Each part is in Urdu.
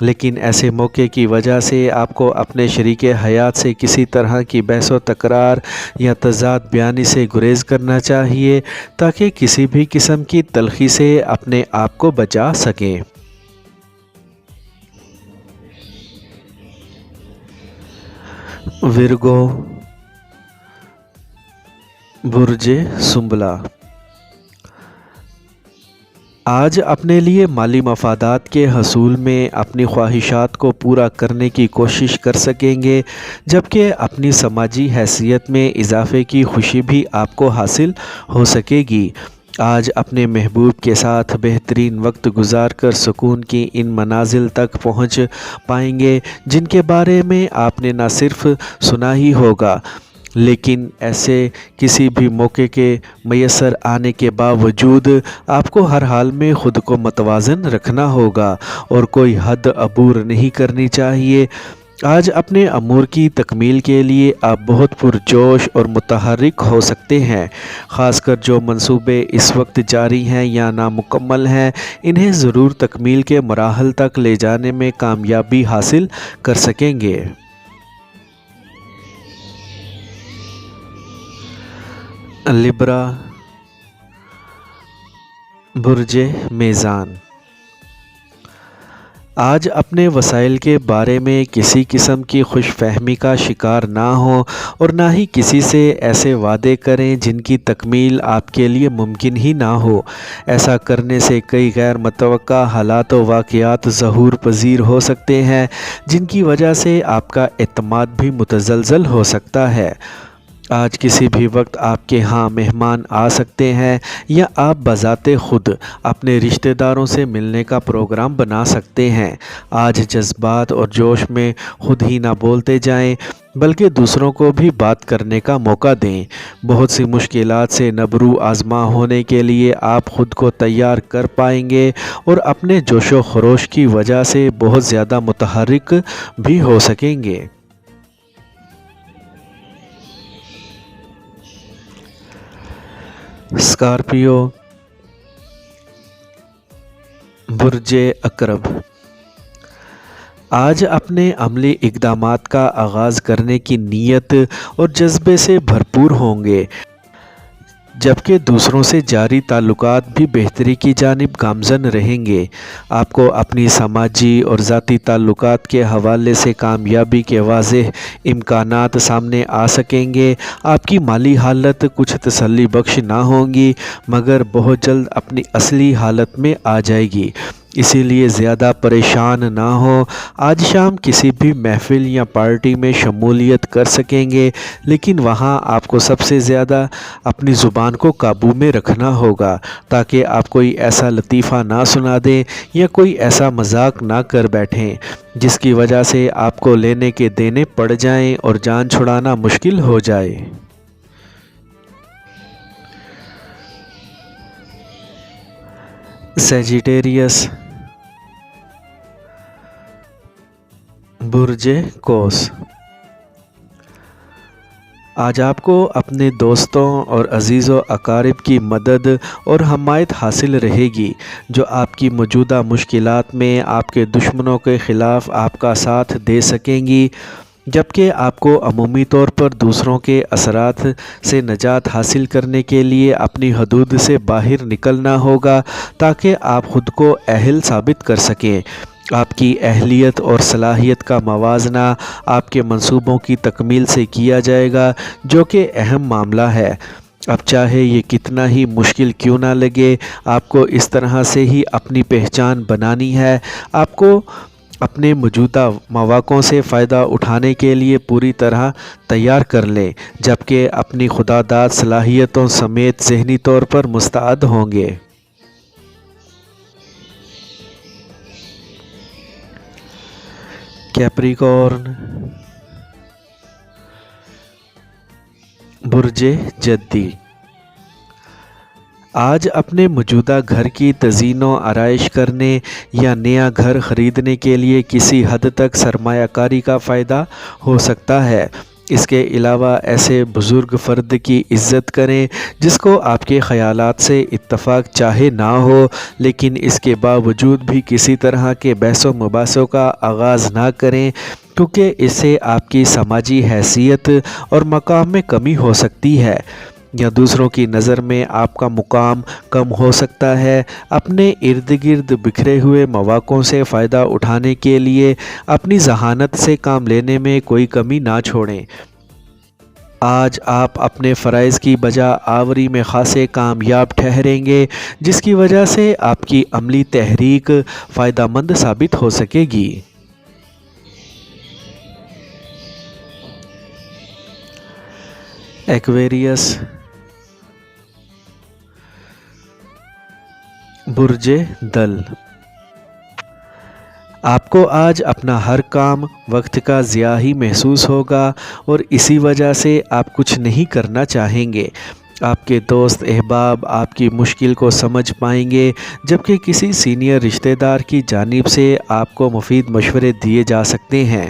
لیکن ایسے موقع کی وجہ سے آپ کو اپنے شریک حیات سے کسی طرح کی بحث و تکرار یا تضاد بیانی سے گریز کرنا چاہیے تاکہ کسی بھی قسم کی تلخی سے اپنے آپ کو بچا سکیں۔ ورگو، برج سنبلہ، آج اپنے لیے مالی مفادات کے حصول میں اپنی خواہشات کو پورا کرنے کی کوشش کر سکیں گے، جبکہ اپنی سماجی حیثیت میں اضافے کی خوشی بھی آپ کو حاصل ہو سکے گی۔ آج اپنے محبوب کے ساتھ بہترین وقت گزار کر سکون کی ان منازل تک پہنچ پائیں گے جن کے بارے میں آپ نے نہ صرف سنا ہی ہوگا، لیکن ایسے کسی بھی موقع کے میسر آنے کے باوجود آپ کو ہر حال میں خود کو متوازن رکھنا ہوگا اور کوئی حد عبور نہیں کرنی چاہیے۔ آج اپنے امور کی تکمیل کے لیے آپ بہت پرجوش اور متحرک ہو سکتے ہیں، خاص کر جو منصوبے اس وقت جاری ہیں یا نامکمل ہیں، انہیں ضرور تکمیل کے مراحل تک لے جانے میں کامیابی حاصل کر سکیں گے۔ لبرا، برج میزان، آج اپنے وسائل کے بارے میں کسی قسم کی خوش فہمی کا شکار نہ ہوں اور نہ ہی کسی سے ایسے وعدے کریں جن کی تکمیل آپ کے لیے ممکن ہی نہ ہو۔ ایسا کرنے سے کئی غیر متوقع حالات و واقعات ظہور پذیر ہو سکتے ہیں جن کی وجہ سے آپ کا اعتماد بھی متزلزل ہو سکتا ہے۔ آج کسی بھی وقت آپ کے ہاں مہمان آ سکتے ہیں یا آپ بذات خود اپنے رشتہ داروں سے ملنے کا پروگرام بنا سکتے ہیں۔ آج جذبات اور جوش میں خود ہی نہ بولتے جائیں بلکہ دوسروں کو بھی بات کرنے کا موقع دیں۔ بہت سی مشکلات سے نبرو آزما ہونے کے لیے آپ خود کو تیار کر پائیں گے اور اپنے جوش و خروش کی وجہ سے بہت زیادہ متحرک بھی ہو سکیں گے۔ اسکارپیو، برج عقرب، آج اپنے عملی اقدامات کا آغاز کرنے کی نیت اور جذبے سے بھرپور ہوں گے، جبکہ دوسروں سے جاری تعلقات بھی بہتری کی جانب گامزن رہیں گے۔ آپ کو اپنی سماجی اور ذاتی تعلقات کے حوالے سے کامیابی کے واضح امکانات سامنے آ سکیں گے۔ آپ کی مالی حالت کچھ تسلی بخش نہ ہوگی مگر بہت جلد اپنی اصلی حالت میں آ جائے گی، اسی لیے زیادہ پریشان نہ ہو۔ آج شام کسی بھی محفل یا پارٹی میں شمولیت کر سکیں گے، لیکن وہاں آپ کو سب سے زیادہ اپنی زبان کو قابو میں رکھنا ہوگا تاکہ آپ کوئی ایسا لطیفہ نہ سنا دیں یا کوئی ایسا مذاق نہ کر بیٹھیں جس کی وجہ سے آپ کو لینے کے دینے پڑ جائیں اور جان چھڑانا مشکل ہو جائے۔ سیجیٹیریس، برج قوس، آج آپ کو اپنے دوستوں اور عزیز و اقارب کی مدد اور حمایت حاصل رہے گی جو آپ کی موجودہ مشکلات میں آپ کے دشمنوں کے خلاف آپ کا ساتھ دے سکیں گی، جبکہ آپ کو عمومی طور پر دوسروں کے اثرات سے نجات حاصل کرنے کے لیے اپنی حدود سے باہر نکلنا ہوگا تاکہ آپ خود کو اہل ثابت کر سکیں۔ آپ کی اہلیت اور صلاحیت کا موازنہ آپ کے منصوبوں کی تکمیل سے کیا جائے گا جو کہ اہم معاملہ ہے۔ اب چاہے یہ کتنا ہی مشکل کیوں نہ لگے، آپ کو اس طرح سے ہی اپنی پہچان بنانی ہے۔ آپ کو اپنے موجودہ مواقعوں سے فائدہ اٹھانے کے لیے پوری طرح تیار کر لیں، جبکہ اپنی خداداد صلاحیتوں سمیت ذہنی طور پر مستعد ہوں گے۔ کیپریکارن، برج جدی، آج اپنے موجودہ گھر کی تزئین و آرائش کرنے یا نیا گھر خریدنے کے لیے کسی حد تک سرمایہ کاری کا فائدہ ہو سکتا ہے۔ اس کے علاوہ ایسے بزرگ فرد کی عزت کریں جس کو آپ کے خیالات سے اتفاق چاہے نہ ہو، لیکن اس کے باوجود بھی کسی طرح کے بحث و مباحثوں کا آغاز نہ کریں، کیونکہ اس سے آپ کی سماجی حیثیت اور مقام میں کمی ہو سکتی ہے یا دوسروں کی نظر میں آپ کا مقام کم ہو سکتا ہے۔ اپنے ارد گرد بکھرے ہوئے مواقعوں سے فائدہ اٹھانے کے لیے اپنی ذہانت سے کام لینے میں کوئی کمی نہ چھوڑیں۔ آج آپ اپنے فرائض کی بجا آوری میں خاصے کامیاب ٹھہریں گے، جس کی وجہ سے آپ کی عملی تحریک فائدہ مند ثابت ہو سکے گی۔ ایکویریس، برج دل، آپ کو آج اپنا ہر کام وقت کا ضیاع ہی محسوس ہوگا اور اسی وجہ سے آپ کچھ نہیں کرنا چاہیں گے۔ آپ کے دوست احباب آپ کی مشکل کو سمجھ پائیں گے، جبکہ کسی سینئر رشتہ دار کی جانب سے آپ کو مفید مشورے دیے جا سکتے ہیں۔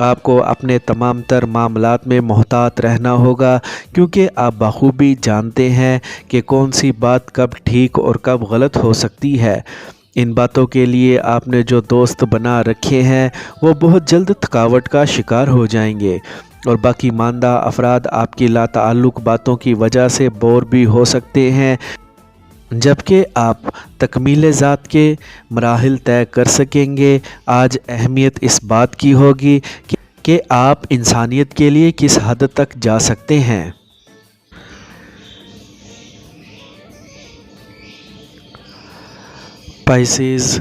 آپ کو اپنے تمام تر معاملات میں محتاط رہنا ہوگا، کیونکہ آپ بخوبی جانتے ہیں کہ کون سی بات کب ٹھیک اور کب غلط ہو سکتی ہے۔ ان باتوں کے لیے آپ نے جو دوست بنا رکھے ہیں وہ بہت جلد تھکاوٹ کا شکار ہو جائیں گے، اور باقی ماندہ افراد آپ کی لاتعلق باتوں کی وجہ سے بور بھی ہو سکتے ہیں، جبکہ آپ تکمیل ذات کے مراحل طے کر سکیں گے۔ آج اہمیت اس بات کی ہوگی کہ آپ انسانیت کے لیے کس حد تک جا سکتے ہیں۔ پائسیز،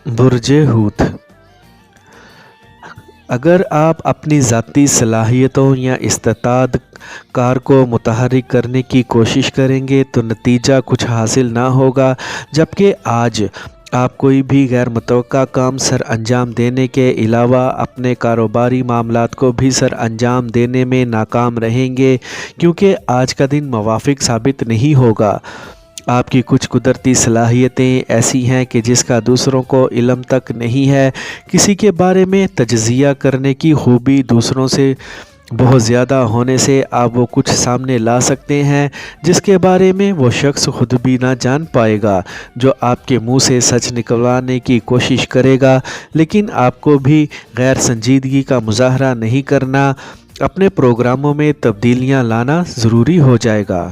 برج حوت، اگر آپ اپنی ذاتی صلاحیتوں یا استعداد کار کو متحرک کرنے کی کوشش کریں گے تو نتیجہ کچھ حاصل نہ ہوگا، جبکہ آج آپ کوئی بھی غیر متوقع کام سر انجام دینے کے علاوہ اپنے کاروباری معاملات کو بھی سر انجام دینے میں ناکام رہیں گے، کیونکہ آج کا دن موافق ثابت نہیں ہوگا۔ آپ کی کچھ قدرتی صلاحیتیں ایسی ہیں کہ جس کا دوسروں کو علم تک نہیں ہے۔ کسی کے بارے میں تجزیہ کرنے کی خوبی دوسروں سے بہت زیادہ ہونے سے آپ وہ کچھ سامنے لا سکتے ہیں جس کے بارے میں وہ شخص خود بھی نہ جان پائے گا، جو آپ کے منہ سے سچ نکلوانے کی کوشش کرے گا، لیکن آپ کو بھی غیر سنجیدگی کا مظاہرہ نہیں کرنا، اپنے پروگراموں میں تبدیلیاں لانا ضروری ہو جائے گا۔